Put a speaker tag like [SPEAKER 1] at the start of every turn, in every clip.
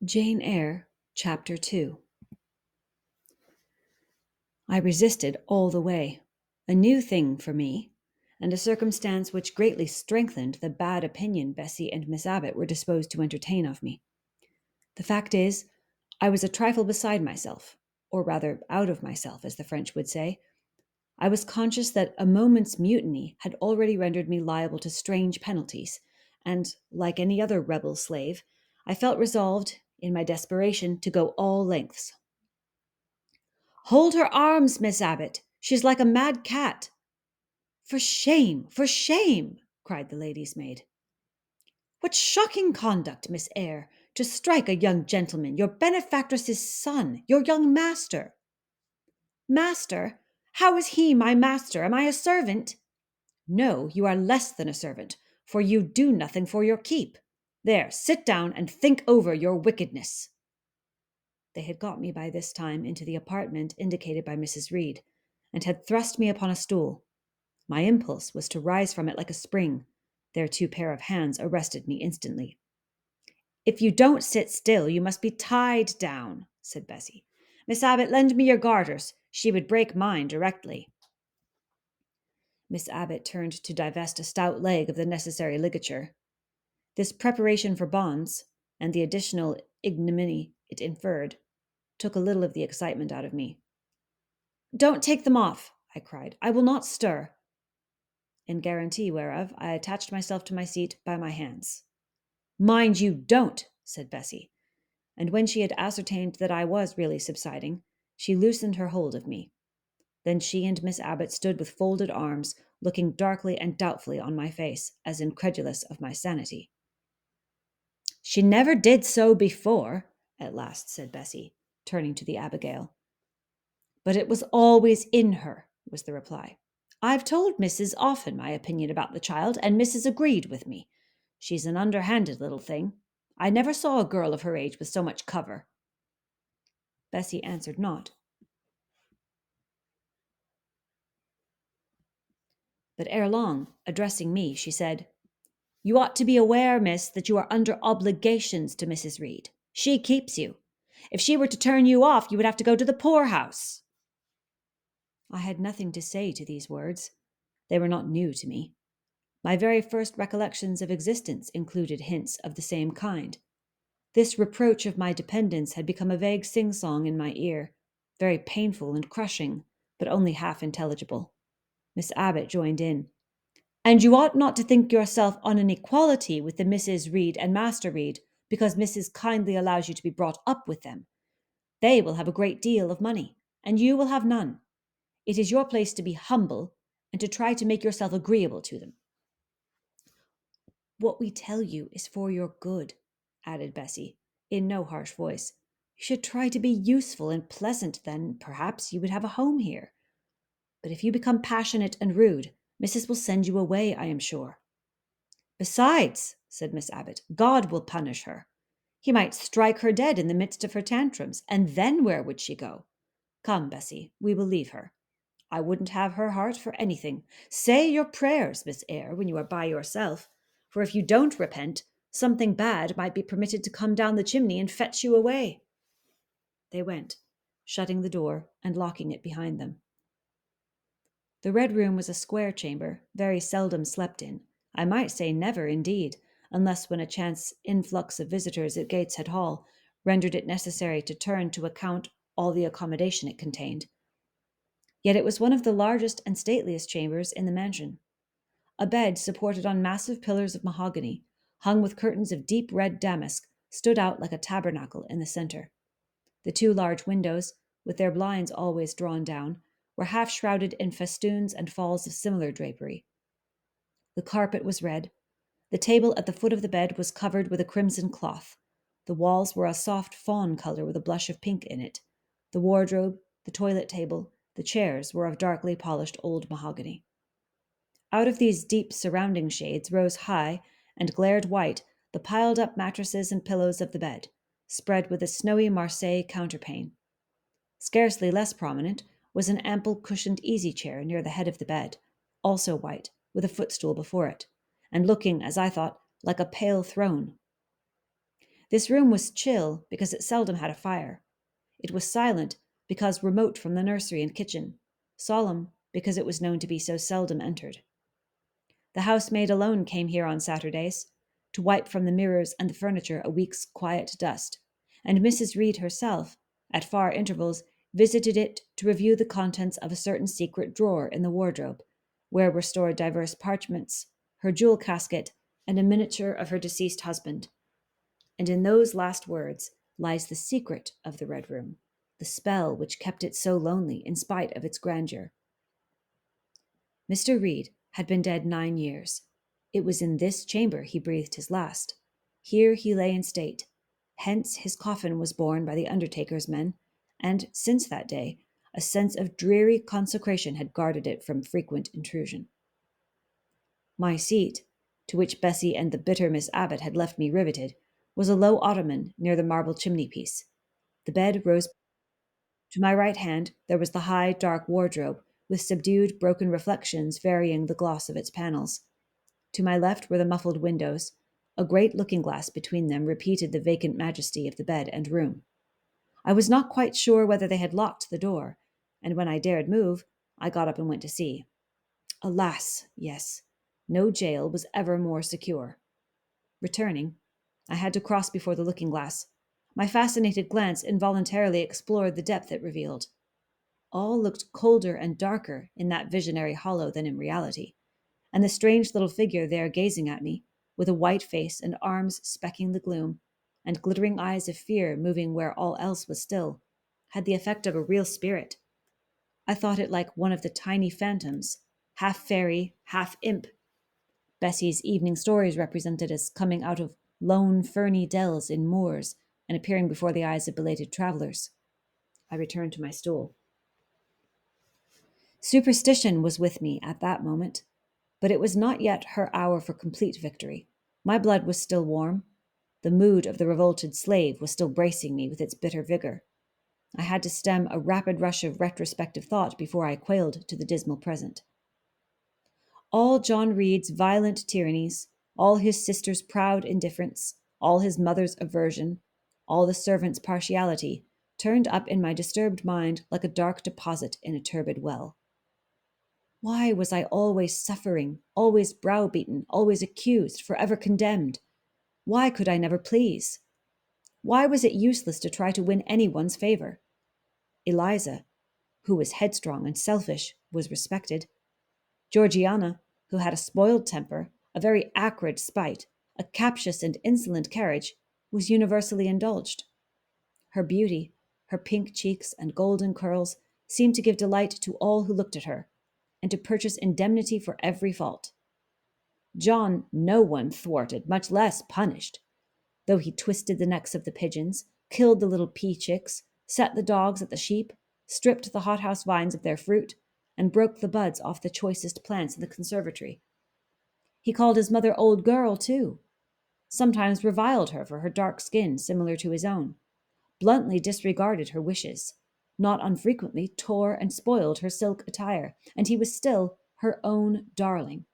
[SPEAKER 1] Jane Eyre, Chapter 2. I resisted all the way, a new thing for me, and a circumstance which greatly strengthened the bad opinion Bessie and Miss Abbot were disposed to entertain of me. The fact is, I was a trifle beside myself, or rather out of myself, as the French would say. I was conscious that a moment's mutiny had already rendered me liable to strange penalties, and, like any other rebel slave, I felt resolved, in my desperation, to go all lengths. "Hold her arms, Miss Abbot! She's like a mad cat!" "For shame! For shame!" cried the lady's maid. "What shocking conduct, Miss Eyre, to strike a young gentleman, your benefactress's son, your young master!" "Master? How is he my master? Am I a servant?" "No, you are less than a servant, for you do nothing for your keep. There, sit down and think over your wickedness." They had got me by this time into the apartment indicated by Mrs. Reed, and had thrust me upon a stool. My impulse was to rise from it like a spring. Their two pair of hands arrested me instantly. "If you don't sit still, you must be tied down," said Bessie. "Miss Abbot, lend me your garters. She would break mine directly." Miss Abbot turned to divest a stout leg of the necessary ligature. This preparation for bonds, and the additional ignominy it inferred, took a little of the excitement out of me. "Don't take them off," I cried. "I will not stir." In guarantee whereof, I attached myself to my seat by my hands. "Mind you don't," said Bessie, and when she had ascertained that I was really subsiding, she loosened her hold of me. Then she and Miss Abbot stood with folded arms, looking darkly and doubtfully on my face, as incredulous of my sanity. "She never did so before," at last said Bessie, turning to the Abigail. "But it was always in her," was the reply. "I've told Mrs. often my opinion about the child, and Mrs. agreed with me. She's an underhanded little thing. I never saw a girl of her age with so much cover." Bessie answered not, but ere long, addressing me, she said, "You ought to be aware, miss, that you are under obligations to Mrs. Reed. She keeps you. If she were to turn you off, you would have to go to the poorhouse." I had nothing to say to these words. They were not new to me. My very first recollections of existence included hints of the same kind. This reproach of my dependence had become a vague sing-song in my ear, very painful and crushing, but only half intelligible. Miss Abbot joined in. "And you ought not to think yourself on an equality with the Mrs. Reed and Master Reed, because Mrs. kindly allows you to be brought up with them. They will have a great deal of money, and you will have none. It is your place to be humble, and to try to make yourself agreeable to them." "What we tell you is for your good," added Bessie, in no harsh voice. "You should try to be useful and pleasant, then perhaps you would have a home here. But if you become passionate and rude, Mrs. will send you away, I am sure." "Besides," said Miss Abbot, "God will punish her. He might strike her dead in the midst of her tantrums, and then where would she go? Come, Bessie, we will leave her. I wouldn't have her heart for anything. Say your prayers, Miss Eyre, when you are by yourself, for if you don't repent, something bad might be permitted to come down the chimney and fetch you away." They went, shutting the door and locking it behind them. The Red Room was a square chamber, very seldom slept in. I might say never, indeed, unless when a chance influx of visitors at Gateshead Hall rendered it necessary to turn to account all the accommodation it contained. Yet it was one of the largest and stateliest chambers in the mansion. A bed supported on massive pillars of mahogany, hung with curtains of deep red damask, stood out like a tabernacle in the centre. The two large windows, with their blinds always drawn down, were half shrouded in festoons and falls of similar drapery. The carpet was red. The table at the foot of the bed was covered with a crimson cloth. The walls were a soft fawn colour with a blush of pink in it. The wardrobe, the toilet table, the chairs were of darkly polished old mahogany. Out of these deep surrounding shades rose high and glared white the piled-up mattresses and pillows of the bed, spread with a snowy Marseille counterpane. Scarcely less prominent was an ample cushioned easy-chair near the head of the bed, also white, with a footstool before it, and looking, as I thought, like a pale throne. This room was chill because it seldom had a fire. It was silent because remote from the nursery and kitchen, solemn because it was known to be so seldom entered. The housemaid alone came here on Saturdays, to wipe from the mirrors and the furniture a week's quiet dust, and Mrs. Reed herself, at far intervals, visited it to review the contents of a certain secret drawer in the wardrobe, where were stored divers parchments, her jewel casket, and a miniature of her deceased husband. And in those last words lies the secret of the Red Room, the spell which kept it so lonely in spite of its grandeur. Mr. Reed had been dead 9 years. It was in this chamber he breathed his last. Here he lay in state. Hence his coffin was borne by the undertaker's men, and since that day a sense of dreary consecration had guarded it from frequent intrusion. My seat, to which Bessie and the bitter Miss Abbott had left me riveted, was a low ottoman near the marble chimney-piece. The bed rose. To my right hand there was the high, dark wardrobe, with subdued, broken reflections varying the gloss of its panels. To my left were the muffled windows. A great looking-glass between them repeated the vacant majesty of the bed and room. I was not quite sure whether they had locked the door, and when I dared move, I got up and went to see. Alas, yes, no jail was ever more secure. Returning, I had to cross before the looking-glass. My fascinated glance involuntarily explored the depth it revealed. All looked colder and darker in that visionary hollow than in reality, and the strange little figure there gazing at me, with a white face and arms specking the gloom, and glittering eyes of fear moving where all else was still, had the effect of a real spirit. I thought it like one of the tiny phantoms, half fairy, half imp. Bessie's evening stories represented as coming out of lone ferny dells in moors and appearing before the eyes of belated travellers. I returned to my stool. Superstition was with me at that moment, but it was not yet her hour for complete victory. My blood was still warm. The mood of the revolted slave was still bracing me with its bitter vigor. I had to stem a rapid rush of retrospective thought before I quailed to the dismal present. All John Reed's violent tyrannies, all his sister's proud indifference, all his mother's aversion, all the servant's partiality, turned up in my disturbed mind like a dark deposit in a turbid well. Why was I always suffering, always browbeaten, always accused, forever condemned? Why could I never please? Why was it useless to try to win anyone's favor? Eliza, who was headstrong and selfish, was respected. Georgiana, who had a spoiled temper, a very acrid spite, a captious and insolent carriage, was universally indulged. Her beauty, her pink cheeks and golden curls, seemed to give delight to all who looked at her, and to purchase indemnity for every fault. John no one thwarted, much less punished, though he twisted the necks of the pigeons, killed the little pea-chicks, set the dogs at the sheep, stripped the hothouse vines of their fruit, and broke the buds off the choicest plants in the conservatory. He called his mother old girl, too, sometimes reviled her for her dark skin similar to his own, bluntly disregarded her wishes, not unfrequently tore and spoiled her silk attire, and he was still her own darling.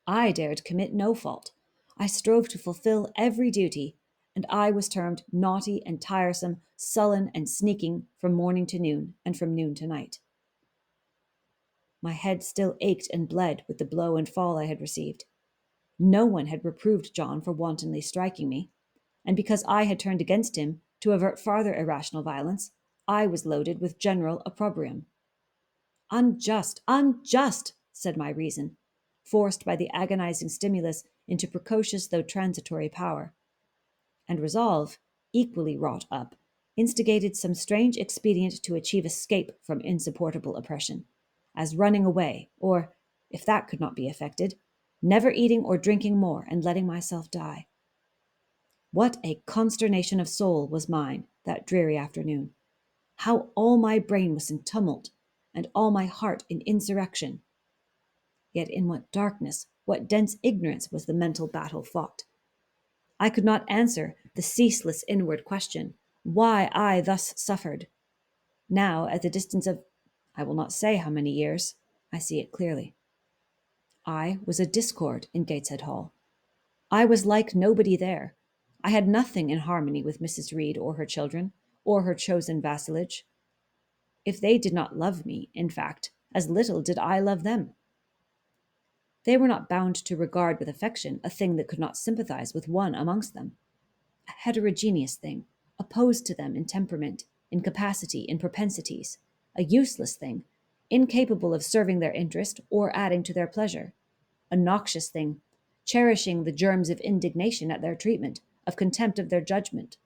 [SPEAKER 1] I dared commit no fault. I strove to fulfill every duty, and I was termed naughty and tiresome, sullen and sneaking from morning to noon, and from noon to night. My head still ached and bled with the blow and fall I had received. No one had reproved John for wantonly striking me, and because I had turned against him to avert farther irrational violence, I was loaded with general opprobrium. Unjust, unjust, said my reason, forced by the agonizing stimulus into precocious though transitory power. And resolve, equally wrought up, instigated some strange expedient to achieve escape from insupportable oppression, as running away, or, if that could not be effected, never eating or drinking more and letting myself die. What a consternation of soul was mine that dreary afternoon! How all my brain was in tumult, and all my heart in insurrection! Yet in what darkness, what dense ignorance was the mental battle fought! I could not answer the ceaseless inward question, why I thus suffered. Now, at the distance of, I will not say how many years, I see it clearly. I was a discord in Gateshead Hall. I was like nobody there. I had nothing in harmony with Mrs. Reed or her children, or her chosen vassalage. If they did not love me, in fact, as little did I love them. They were not bound to regard with affection a thing that could not sympathize with one amongst them, a heterogeneous thing, opposed to them in temperament, in capacity, in propensities, a useless thing, incapable of serving their interest or adding to their pleasure, a noxious thing, cherishing the germs of indignation at their treatment, of contempt of their judgment.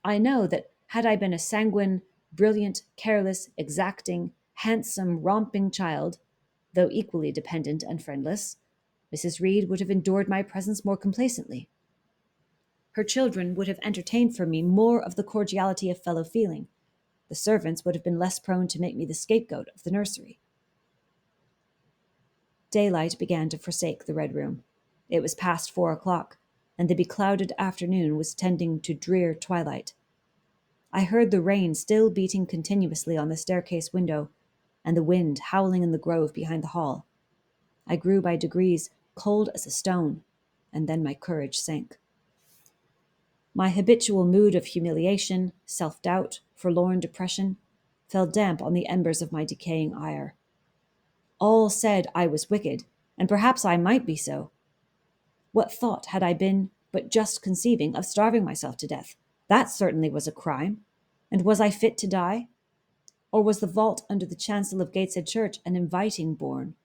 [SPEAKER 1] I know that had I been a sanguine, brilliant, careless, exacting, handsome, romping child, though equally dependent and friendless, Mrs. Reed would have endured my presence more complacently. Her children would have entertained for me more of the cordiality of fellow feeling. The servants would have been less prone to make me the scapegoat of the nursery. Daylight began to forsake the Red Room. It was past 4 o'clock, and the beclouded afternoon was tending to drear twilight. I heard the rain still beating continuously on the staircase window, and the wind howling in the grove behind the hall. I grew by degrees cold as a stone, and then my courage sank. My habitual mood of humiliation, self-doubt, forlorn depression fell damp on the embers of my decaying ire. All said I was wicked, and perhaps I might be so. What thought had I been but just conceiving of starving myself to death? That certainly was a crime. And was I fit to die? Or was the vault under the chancel of Gateshead Church an inviting bourne?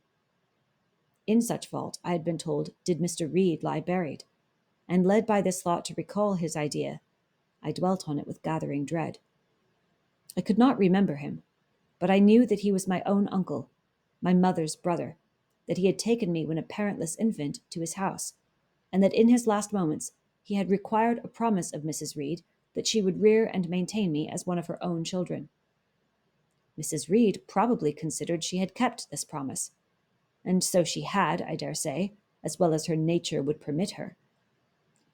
[SPEAKER 1] In such vault, I had been told, did Mr. Reed lie buried, and led by this thought to recall his idea, I dwelt on it with gathering dread. I could not remember him, but I knew that he was my own uncle, my mother's brother, that he had taken me when a parentless infant to his house, and that in his last moments he had required a promise of Mrs. Reed that she would rear and maintain me as one of her own children. Mrs. Reed probably considered she had kept this promise, and so she had, I dare say, as well as her nature would permit her.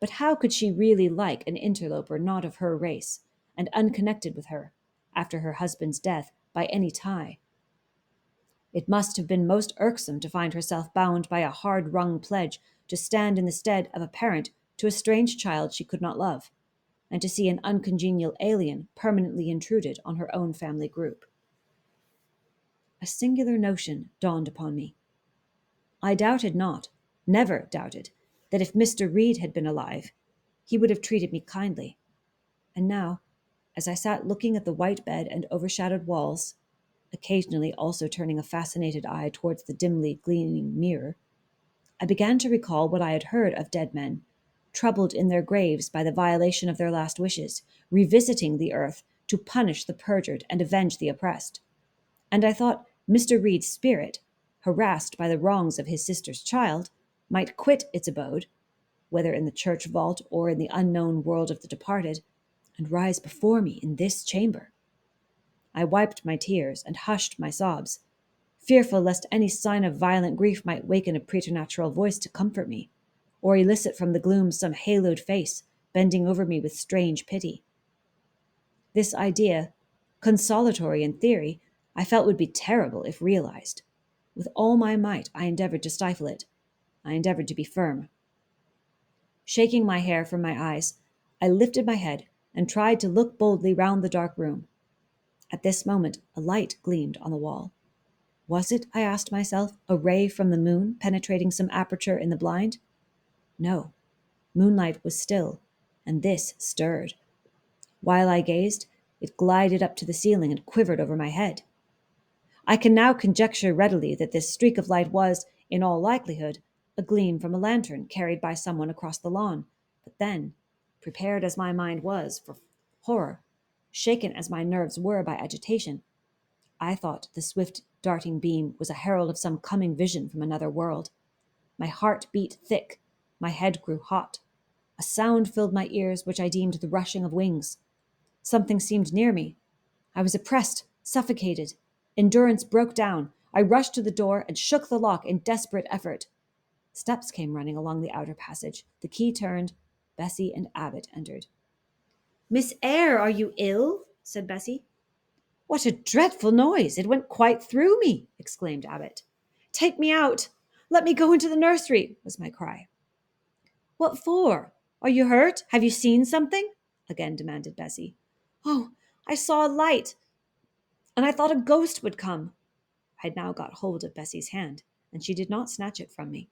[SPEAKER 1] But how could she really like an interloper not of her race, and unconnected with her, after her husband's death, by any tie? It must have been most irksome to find herself bound by a hard-wrung pledge to stand in the stead of a parent to a strange child she could not love, and to see an uncongenial alien permanently intruded on her own family group. A singular notion dawned upon me. I doubted not, never doubted, that if Mr. Reed had been alive, he would have treated me kindly. And now, as I sat looking at the white bed and overshadowed walls, occasionally also turning a fascinated eye towards the dimly gleaming mirror, I began to recall what I had heard of dead men, troubled in their graves by the violation of their last wishes, revisiting the earth to punish the perjured and avenge the oppressed. And I thought Mr. Reed's spirit, harassed by the wrongs of his sister's child, might quit its abode, whether in the church vault or in the unknown world of the departed, and rise before me in this chamber. I wiped my tears and hushed my sobs, fearful lest any sign of violent grief might waken a preternatural voice to comfort me, or elicit from the gloom some haloed face bending over me with strange pity. This idea, consolatory in theory, I felt would be terrible if realized. With all my might, I endeavored to stifle it. I endeavored to be firm. Shaking my hair from my eyes, I lifted my head and tried to look boldly round the dark room. At this moment, a light gleamed on the wall. Was it, I asked myself, a ray from the moon penetrating some aperture in the blind? No. Moonlight was still, and this stirred. While I gazed, it glided up to the ceiling and quivered over my head. I can now conjecture readily that this streak of light was, in all likelihood, a gleam from a lantern carried by someone across the lawn. But then, prepared as my mind was for horror, shaken as my nerves were by agitation, I thought the swift darting beam was a herald of some coming vision from another world. My heart beat thick, my head grew hot. A sound filled my ears which I deemed the rushing of wings. Something seemed near me. I was oppressed, suffocated. Endurance broke down. I rushed to the door and shook the lock in desperate effort. Steps came running along the outer passage. The key turned. Bessie and Abbot entered. "Miss Eyre, are you ill?" said Bessie. "What a dreadful noise! It went quite through me," exclaimed Abbot. "Take me out! Let me go into the nursery," was my cry. "What for?" Are you hurt? Have you seen something? Again demanded Bessie. Oh, I saw a light, and I thought a ghost would come. I had now got hold of Bessie's hand, and she did not snatch it from me.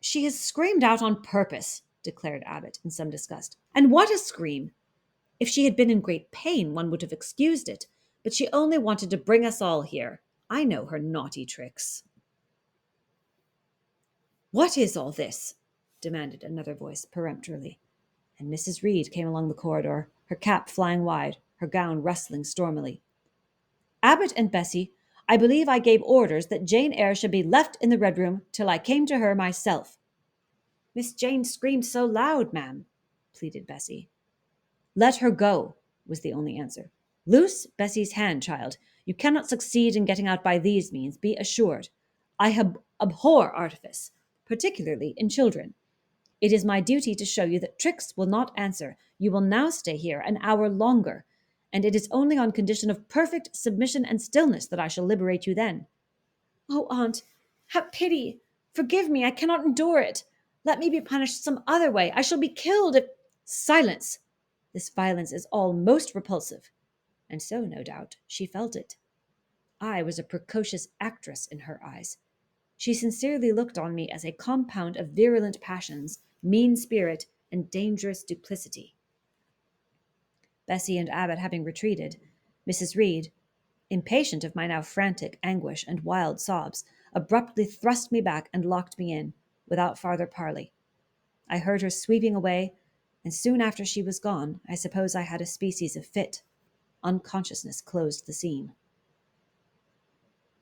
[SPEAKER 1] She has screamed out on purpose, declared Abbot in some disgust. And what a scream! If she had been in great pain, one would have excused it, but she only wanted to bring us all here. I know her naughty tricks. What is all this? Demanded another voice peremptorily, and Mrs. Reed came along the corridor, her cap flying wide, her gown rustling stormily. Abbot and Bessie, I believe I gave orders that Jane Eyre should be left in the Red Room till I came to her myself. Miss Jane screamed so loud, ma'am, pleaded Bessie. Let her go, was the only answer. Loose Bessie's hand, child. You cannot succeed in getting out by these means, be assured. I abhor artifice, particularly in children. It is my duty to show you that tricks will not answer. You will now stay here an hour longer, and it is only on condition of perfect submission and stillness that I shall liberate you then. Oh, aunt, have pity. Forgive me, I cannot endure it. Let me be punished some other way. I shall be killed if... Silence! This violence is all most repulsive. And so, no doubt, she felt it. I was a precocious actress in her eyes. She sincerely looked on me as a compound of virulent passions, mean spirit, and dangerous duplicity. Bessie and Abbot having retreated, Mrs. Reed, impatient of my now frantic anguish and wild sobs, abruptly thrust me back and locked me in, without farther parley. I heard her sweeping away, and soon after she was gone, I suppose I had a species of fit. Unconsciousness closed the scene.